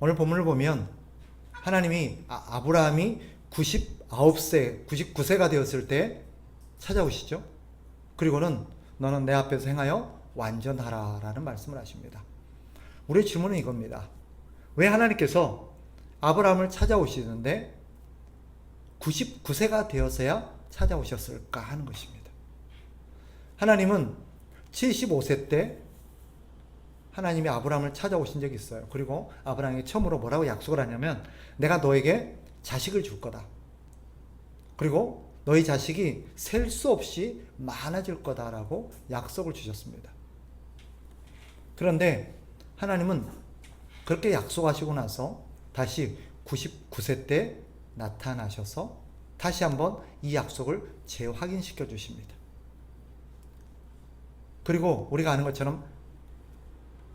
오늘 본문을 보면 하나님이 아브라함이 99세가 되었을 때 찾아오시죠. 그리고는 너는 내 앞에서 행하여 완전하라 라는 말씀을 하십니다. 우리의 질문은 이겁니다. 왜 하나님께서 아브라함을 찾아오시는데 99세가 되어서야 찾아오셨을까 하는 것입니다. 하나님은 75세 때 하나님이 아브라함을 찾아오신 적이 있어요. 그리고 아브라함에게 처음으로 뭐라고 약속을 하냐면 내가 너에게 자식을 줄 거다. 그리고 너희 자식이 셀 수 없이 많아질 거다라고 약속을 주셨습니다. 그런데 하나님은 그렇게 약속하시고 나서 다시 99세 때 나타나셔서 다시 한번 이 약속을 재확인시켜 주십니다. 그리고 우리가 아는 것처럼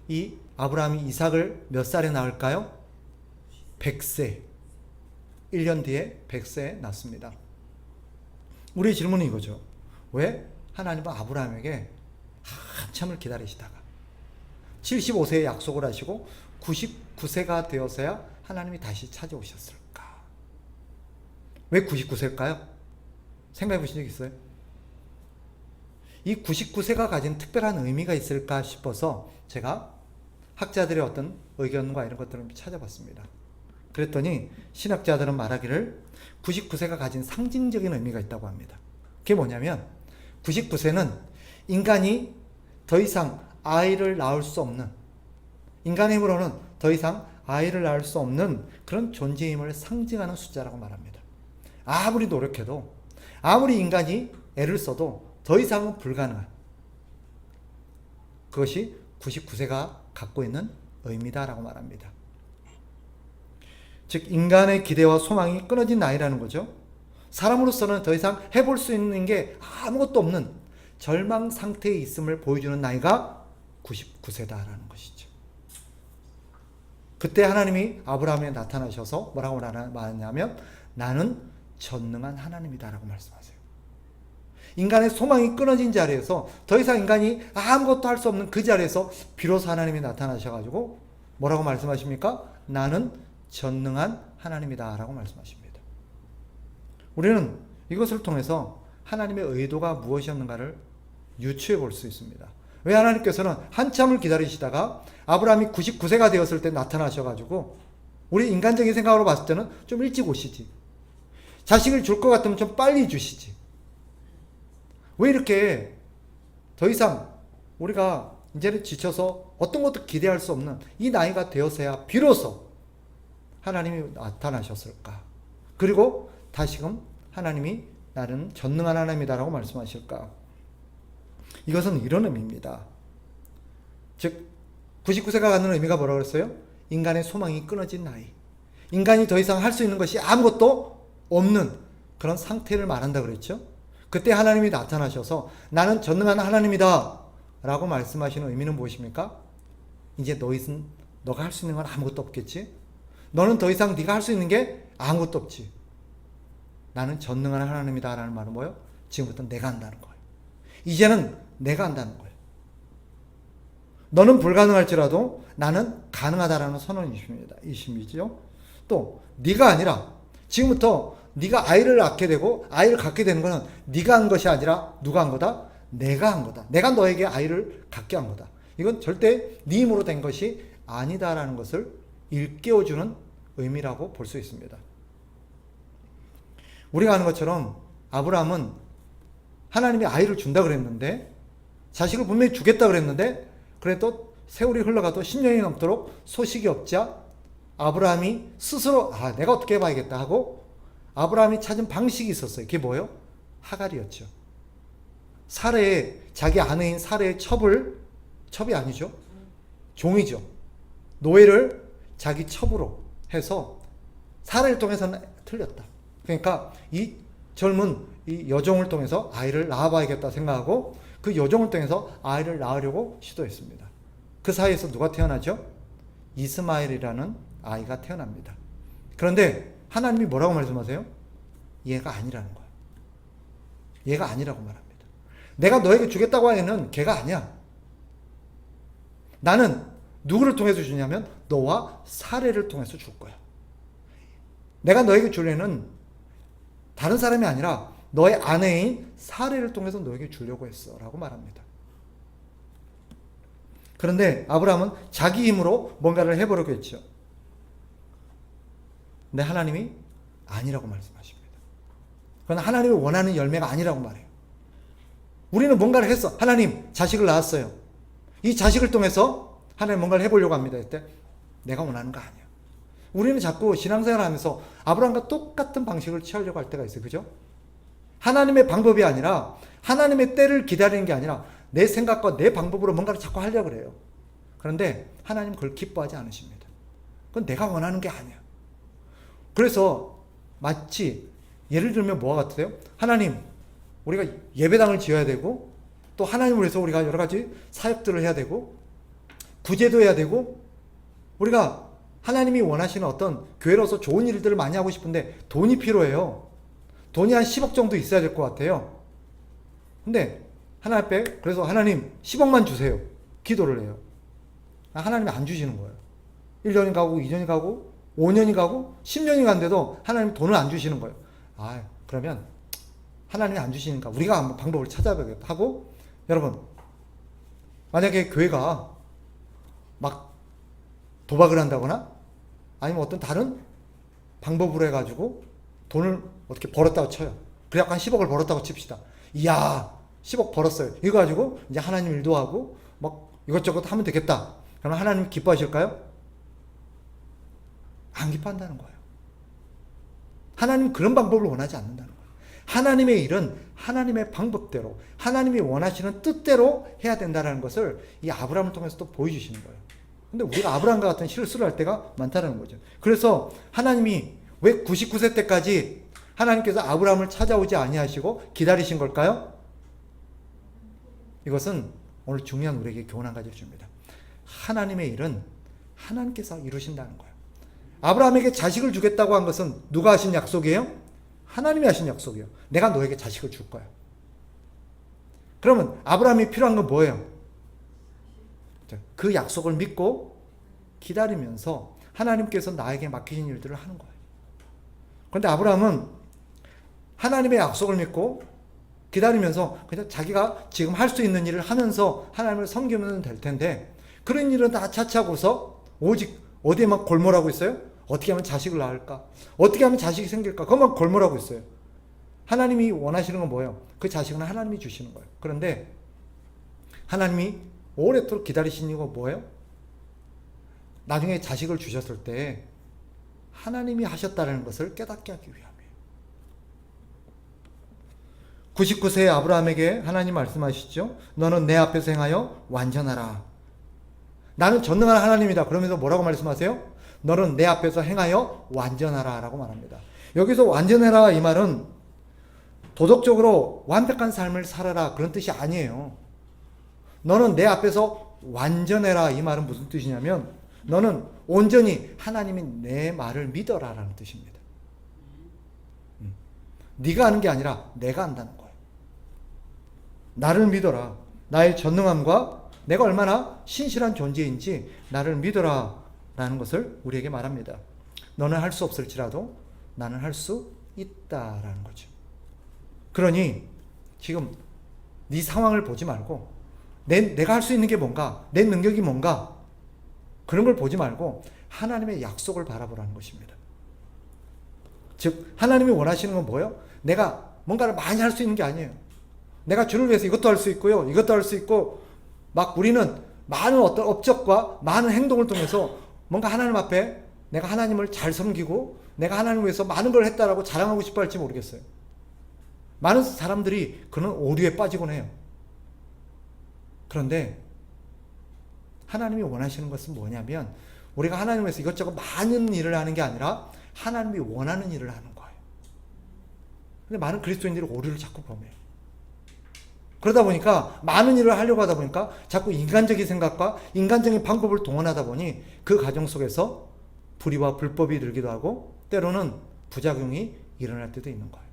이 아브라함이 이삭을 몇 살에 낳을까요? 100세. 1년 뒤에 100세에 낳습니다. 우리의 질문은 이거죠. 왜 하나님은 아브라함에게 한참을 기다리시다가 75세에 약속을 하시고 99세가 되어서야 하나님이 다시 찾아오셨을까? 왜 99세일까요? 생각해 보신 적 있어요? 이 99세가 가진 특별한 의미가 있을까 싶어서 제가 학자들의 어떤 의견과 이런 것들을 찾아봤습니다. 그랬더니 신학자들은 말하기를 99세가 가진 상징적인 의미가 있다고 합니다. 그게 뭐냐면 99세는 인간이 더 이상 아이를 낳을 수 없는, 인간의 힘으로는 더 이상 아이를 낳을 수 없는 그런 존재임을 상징하는 숫자라고 말합니다. 아무리 노력해도, 아무리 인간이 애를 써도 더 이상은 불가능한, 그것이 99세가 갖고 있는 의미다라고 말합니다. 즉 인간의 기대와 소망이 끊어진 나이라는 거죠. 사람으로서는 더 이상 해볼 수 있는 게 아무것도 없는 절망 상태에 있음을 보여주는 나이가 99세다라는 것이죠. 그때 하나님이 아브라함에 나타나셔서 뭐라고 말하냐면 나는 전능한 하나님이다라고 말씀하세요. 인간의 소망이 끊어진 자리에서 더 이상 인간이 아무것도 할 수 없는 그 자리에서 비로소 하나님이 나타나셔가지고 뭐라고 말씀하십니까? 나는 전능한 하나님이다 라고 말씀하십니다. 우리는 이것을 통해서 하나님의 의도가 무엇이었는가를 유추해 볼 수 있습니다. 왜 하나님께서는 한참을 기다리시다가 아브라함이 99세가 되었을 때 나타나셔가지고 우리 인간적인 생각으로 봤을 때는 좀 일찍 오시지, 자식을 줄 것 같으면 좀 빨리 주시지, 왜 이렇게 더 이상 우리가 이제는 지쳐서 어떤 것도 기대할 수 없는 이 나이가 되어서야 비로소 하나님이 나타나셨을까? 그리고 다시금 하나님이 나는 전능한 하나님이다라고 말씀하실까? 이것은 이런 의미입니다. 즉 99세가 갖는 의미가 뭐라고 그랬어요? 인간의 소망이 끊어진 나이, 인간이 더 이상 할 수 있는 것이 아무것도 없는 그런 상태를 말한다 그랬죠. 그때 하나님이 나타나셔서 나는 전능한 하나님이다 라고 말씀하시는 의미는 무엇입니까? 이제 너가 할 수 있는 건 아무것도 없겠지? 너는 더 이상 네가 할 수 있는 게 아무것도 없지. 나는 전능한 하나님이다 라는 말은 뭐예요? 지금부터 내가 한다는 거예요. 이제는 내가 한다는 거예요. 너는 불가능할지라도 나는 가능하다라는 선언이십니다. 또 네가 아니라 지금부터 네가 아이를 낳게 되고 아이를 갖게 되는 것은 네가 한 것이 아니라 누가 한 거다? 내가 한 거다. 내가 너에게 아이를 갖게 한 거다. 이건 절대 네 힘으로 된 것이 아니다라는 것을 일깨워주는 의미라고 볼 수 있습니다. 우리가 아는 것처럼 아브라함은 하나님이 아이를 준다 그랬는데, 자식을 분명히 주겠다 그랬는데, 그래도 세월이 흘러가도 10년이 넘도록 소식이 없자 아브라함이 스스로 내가 어떻게 해봐야겠다 하고 아브라함이 찾은 방식이 있었어요. 그게 뭐예요? 하갈이었죠. 사레의, 자기 아내인 사레의 첩이 아니죠. 종이죠. 노예를 자기 첩으로 해서 사레를 통해서는 틀렸다. 그러니까 이 젊은 이 여종을 통해서 아이를 낳아봐야겠다 생각하고 그 여종을 통해서 아이를 낳으려고 시도했습니다. 그 사이에서 누가 태어나죠? 이스마엘이라는 아이가 태어납니다. 그런데 하나님이 뭐라고 말씀하세요? 얘가 아니라는 거예요. 얘가 아니라고 말합니다. 내가 너에게 주겠다고 하는 걔가 아니야. 나는 누구를 통해서 주냐면 너와 사례를 통해서 줄 거야. 내가 너에게 줄 애는 다른 사람이 아니라 너의 아내인 사례를 통해서 너에게 주려고 했어 라고 말합니다. 그런데 아브라함은 자기 힘으로 뭔가를 해보려고 했죠. 근데 하나님이 아니라고 말씀하십니다. 그건 하나님이 원하는 열매가 아니라고 말해요. 우리는 뭔가를 했어. 하나님 자식을 낳았어요. 이 자식을 통해서 하나님 뭔가를 해보려고 합니다. 그때 내가 원하는 거 아니야. 우리는 자꾸 신앙생활을 하면서 아브라함과 똑같은 방식을 취하려고 할 때가 있어요. 그죠? 하나님의 방법이 아니라 하나님의 때를 기다리는 게 아니라 내 생각과 내 방법으로 뭔가를 자꾸 하려고 그래요. 그런데 하나님은 그걸 기뻐하지 않으십니다. 그건 내가 원하는 게 아니야. 그래서 마치 예를 들면 뭐가 같으세요? 하나님, 우리가 예배당을 지어야 되고 또 하나님을 위해서 우리가 여러 가지 사역들을 해야 되고 구제도 해야 되고 우리가 하나님이 원하시는 어떤 교회로서 좋은 일들을 많이 하고 싶은데 돈이 필요해요. 돈이 한 10억 정도 있어야 될 것 같아요. 근데 하나님 앞에 그래서 하나님 10억만 주세요. 기도를 해요. 하나님이 안 주시는 거예요. 1년이 가고 2년이 가고 5년이 가고 10년이 간데도 하나님 돈을 안 주시는 거예요. 그러면 하나님이 안 주시니까 우리가 한번 방법을 찾아봐야겠다 하고, 여러분 만약에 교회가 막 도박을 한다거나 아니면 어떤 다른 방법으로 해가지고 돈을 어떻게 벌었다고 쳐요. 그래갖고 한 10억을 벌었다고 칩시다. 이야 10억 벌었어요. 이거 가지고 이제 하나님 일도 하고 막 이것저것 하면 되겠다. 그럼 하나님 기뻐하실까요? 안 기뻐한다는 거예요. 하나님 그런 방법을 원하지 않는다는 거예요. 하나님의 일은 하나님의 방법대로 하나님이 원하시는 뜻대로 해야 된다는 것을 이 아브라함을 통해서 또 보여주시는 거예요. 근데 우리가 아브라함과 같은 실수를 할 때가 많다는 거죠. 그래서 하나님이 왜 99세 때까지 하나님께서 아브라함을 찾아오지 아니하시고 기다리신 걸까요? 이것은 오늘 중요한 우리에게 교훈 한 가지를 줍니다. 하나님의 일은 하나님께서 이루신다는 거예요. 아브라함에게 자식을 주겠다고 한 것은 누가 하신 약속이에요? 하나님이 하신 약속이에요. 내가 너에게 자식을 줄 거야. 그러면 아브라함이 필요한 건 뭐예요? 그 약속을 믿고 기다리면서 하나님께서 나에게 맡기신 일들을 하는 거예요. 그런데 아브라함은 하나님의 약속을 믿고 기다리면서 그냥 자기가 지금 할 수 있는 일을 하면서 하나님을 섬기면 될 텐데 그런 일은 다 차치하고서 오직 어디에만 골몰하고 있어요? 어떻게 하면 자식을 낳을까? 어떻게 하면 자식이 생길까? 그것만 골몰하고 있어요. 하나님이 원하시는 건 뭐예요? 그 자식은 하나님이 주시는 거예요. 그런데 하나님이 오랫도록 기다리신 이유가 뭐예요? 나중에 자식을 주셨을 때 하나님이 하셨다는 것을 깨닫게 하기 위함이에요. 99세의 아브라함에게 하나님 말씀하시죠. 너는 내 앞에서 행하여 완전하라. 나는 전능한 하나님이다. 그러면서 뭐라고 말씀하세요? 너는 내 앞에서 행하여 완전하라 라고 말합니다. 여기서 완전해라 이 말은 도덕적으로 완벽한 삶을 살아라 그런 뜻이 아니에요. 너는 내 앞에서 완전해라 이 말은 무슨 뜻이냐면 너는 온전히 하나님이 내 말을 믿어라 라는 뜻입니다. 네가 하는 게 아니라 내가 한다는 거예요. 나를 믿어라. 나의 전능함과 내가 얼마나 신실한 존재인지 나를 믿어라 라는 것을 우리에게 말합니다. 너는 할 수 없을지라도 나는 할 수 있다라는 거죠. 그러니 지금 네 상황을 보지 말고 내가 할 수 있는 게 뭔가, 내 능력이 뭔가 그런 걸 보지 말고 하나님의 약속을 바라보라는 것입니다. 즉 하나님이 원하시는 건 뭐예요? 내가 뭔가를 많이 할 수 있는 게 아니에요. 내가 주를 위해서 이것도 할 수 있고요, 이것도 할 수 있고 막 우리는 많은 어떤 업적과 많은 행동을 통해서 뭔가 하나님 앞에 내가 하나님을 잘 섬기고 내가 하나님을 위해서 많은 걸 했다라고 자랑하고 싶어 할지 모르겠어요. 많은 사람들이 그런 오류에 빠지곤 해요. 그런데 하나님이 원하시는 것은 뭐냐면 우리가 하나님을 위해서 이것저것 많은 일을 하는 게 아니라 하나님이 원하는 일을 하는 거예요. 근데 많은 그리스도인들이 오류를 자꾸 범해요. 그러다 보니까 많은 일을 하려고 하다 보니까 자꾸 인간적인 생각과 인간적인 방법을 동원하다 보니 그 과정 속에서 불의와 불법이 늘기도 하고 때로는 부작용이 일어날 때도 있는 거예요.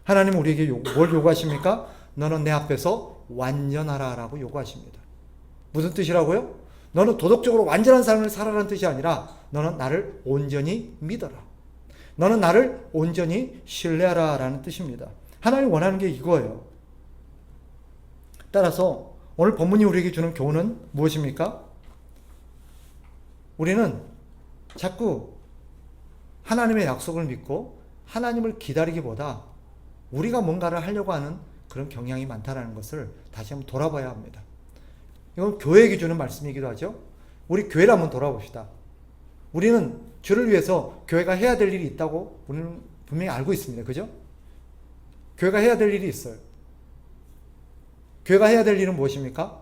하나님은 우리에게 뭘 요구하십니까? 너는 내 앞에서 완전하라 라고 요구하십니다. 무슨 뜻이라고요? 너는 도덕적으로 완전한 삶을 살아라는 뜻이 아니라 너는 나를 온전히 믿어라. 너는 나를 온전히 신뢰하라 라는 뜻입니다. 하나님이 원하는 게 이거예요. 따라서 오늘 본문이 우리에게 주는 교훈은 무엇입니까? 우리는 자꾸 하나님의 약속을 믿고 하나님을 기다리기보다 우리가 뭔가를 하려고 하는 그런 경향이 많다는 것을 다시 한번 돌아봐야 합니다. 이건 교회에게 주는 말씀이기도 하죠. 우리 교회를 한번 돌아봅시다. 우리는 주를 위해서 교회가 해야 될 일이 있다고 우리는 분명히 알고 있습니다. 그죠? 교회가 해야 될 일이 있어요. 교회가 해야 될 일은 무엇입니까?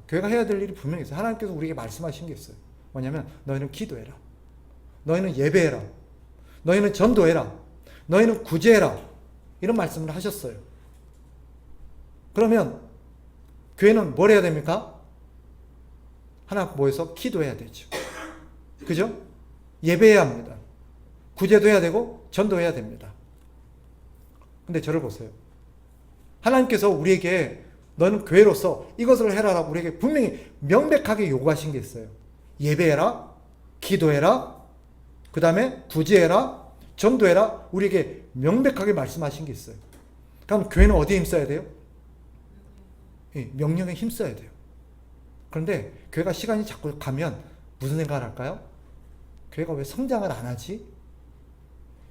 교회가 해야 될 일이 분명히 있어요. 하나님께서 우리에게 말씀하신 게 있어요. 뭐냐면 너희는 기도해라. 너희는 예배해라. 너희는 전도해라. 너희는 구제해라. 이런 말씀을 하셨어요. 그러면 교회는 뭘 해야 됩니까? 하나 모여서 기도해야 되죠. 그죠? 예배해야 합니다. 구제도 해야 되고 전도해야 됩니다. 근데 저를 보세요. 하나님께서 우리에게 너는 교회로서 이것을 해라라고 우리에게 분명히 명백하게 요구하신 게 있어요. 예배해라, 기도해라, 그 다음에 구제해라, 전도해라. 우리에게 명백하게 말씀하신 게 있어요. 그럼 교회는 어디에 힘써야 돼요? 명령에 힘써야 돼요. 그런데 교회가 시간이 자꾸 가면 무슨 생각을 할까요? 교회가 왜 성장을 안 하지?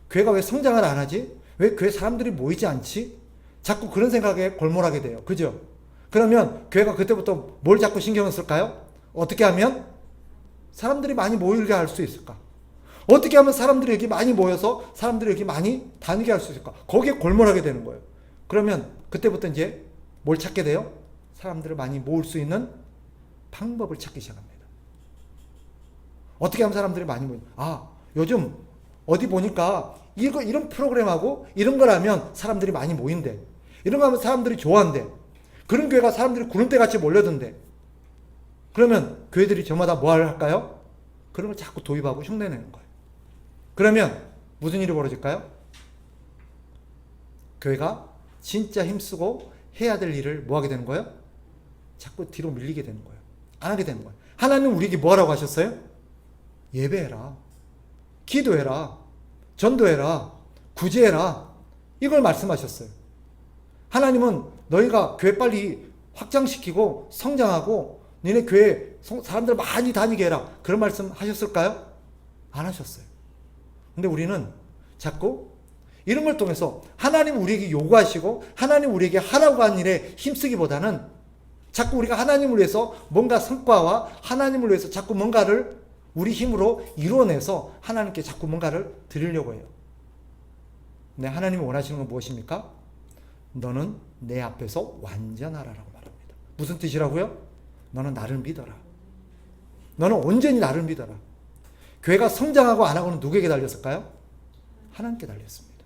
교회가 왜 성장을 안 하지? 왜 교회 사람들이 모이지 않지? 자꾸 그런 생각에 골몰하게 돼요. 그죠? 그러면 교회가 그때부터 뭘 자꾸 신경을 쓸까요? 어떻게 하면 사람들이 많이 모이게 할 수 있을까? 어떻게 하면 사람들이 여기 많이 모여서 사람들이 여기 많이 다니게 할 수 있을까? 거기에 골몰하게 되는 거예요. 그러면 그때부터 이제 뭘 찾게 돼요? 사람들을 많이 모을 수 있는 방법을 찾기 시작합니다. 어떻게 하면 사람들이 많이 모여? 요즘 어디 보니까 이런 프로그램하고 이런 걸 하면 사람들이 많이 모인대. 이런 거 하면 사람들이 좋아한대. 그런 교회가 사람들이 구름대같이 몰려든대. 그러면 교회들이 저마다 뭐 할까요? 그런 걸 자꾸 도입하고 흉내내는 거예요. 그러면 무슨 일이 벌어질까요? 교회가 진짜 힘쓰고 해야 될 일을 뭐 하게 되는 거예요? 자꾸 뒤로 밀리게 되는 거예요. 안 하게 되는 거예요. 하나님은 우리에게 뭐 하라고 하셨어요? 예배해라. 기도해라. 전도해라. 구제해라. 이걸 말씀하셨어요. 하나님은 너희가 교회 빨리 확장시키고 성장하고 너네 교회 사람들 많이 다니게 해라. 그런 말씀 하셨을까요? 안 하셨어요. 근데 우리는 자꾸 이런 걸 통해서 하나님 우리에게 요구하시고 하나님 우리에게 하라고 한 일에 힘쓰기보다는 자꾸 우리가 하나님을 위해서 뭔가 성과와 하나님을 위해서 자꾸 뭔가를 우리 힘으로 이루어내서 하나님께 자꾸 뭔가를 드리려고 해요. 근데 하나님이 원하시는 건 무엇입니까? 너는 내 앞에서 완전하라라고 말합니다. 무슨 뜻이라고요? 너는 나를 믿어라. 너는 온전히 나를 믿어라. 교회가 성장하고 안 하고는 누구에게 달렸을까요? 하나님께 달렸습니다.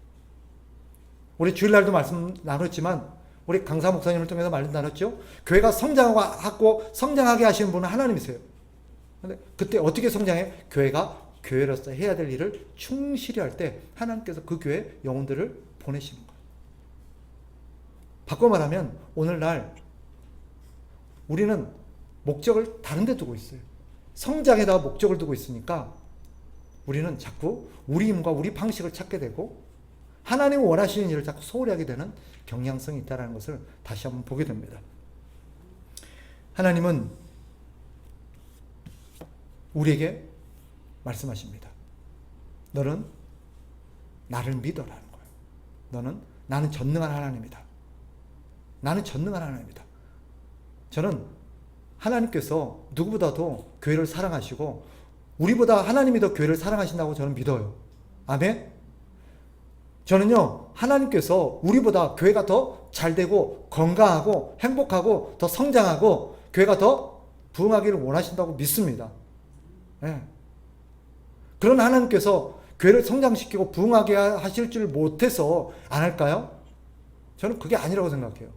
우리 주일날도 말씀 나눴지만 우리 강사 목사님을 통해서 말씀 나눴죠. 교회가 성장하고 성장하게 하시는 분은 하나님이세요. 근데 그때 어떻게 성장해? 교회가 교회로서 해야 될 일을 충실히 할 때 하나님께서 그 교회 영혼들을 보내시는 거예요. 바꿔 말하면 오늘날 우리는 목적을 다른 데 두고 있어요. 성장에다가 목적을 두고 있으니까 우리는 자꾸 우리 힘과 우리 방식을 찾게 되고 하나님이 원하시는 일을 자꾸 소홀히 하게 되는 경향성이 있다는 것을 다시 한번 보게 됩니다. 하나님은 우리에게 말씀하십니다. 너는 나를 믿어라는 거예요. 나는 전능한 하나님이다. 나는 전능한 하나님이다. 저는 하나님께서 누구보다도 교회를 사랑하시고 우리보다 하나님이 더 교회를 사랑하신다고 저는 믿어요. 아멘? 저는요, 하나님께서 우리보다 교회가 더 잘되고 건강하고 행복하고 더 성장하고 교회가 더 부흥하기를 원하신다고 믿습니다. 네. 그런 하나님께서 교회를 성장시키고 부흥하게 하실 줄 못해서 안 할까요? 저는 그게 아니라고 생각해요.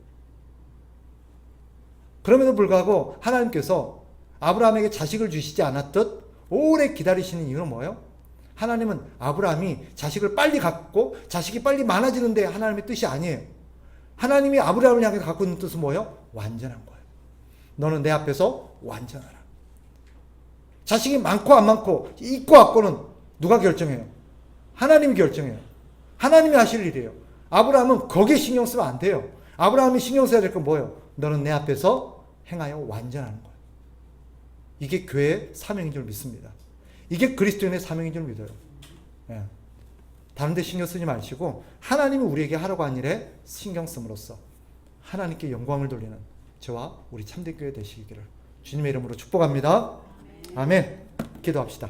그럼에도 불구하고 하나님께서 아브라함에게 자식을 주시지 않았듯 오래 기다리시는 이유는 뭐예요? 하나님은 아브라함이 자식을 빨리 갖고 자식이 빨리 많아지는데 하나님의 뜻이 아니에요. 하나님이 아브라함을 향해 갖고 있는 뜻은 뭐예요? 완전한 거예요. 너는 내 앞에서 완전하라. 자식이 많고 안 많고 있고 없고는 누가 결정해요? 하나님이 결정해요. 하나님이 하실 일이에요. 아브라함은 거기에 신경 쓰면 안 돼요. 아브라함이 신경 써야 될 건 뭐예요? 너는 내 앞에서 행하여 완전하는 거예요. 이게 교회의 사명인 줄 믿습니다. 이게 그리스도인의 사명인 줄 믿어요. 예. 다른 데 신경 쓰지 마시고 하나님이 우리에게 하라고 한 일에 신경 씀으로써 하나님께 영광을 돌리는 저와 우리 참된 교회 되시기를 주님의 이름으로 축복합니다. 아멘. 기도합시다.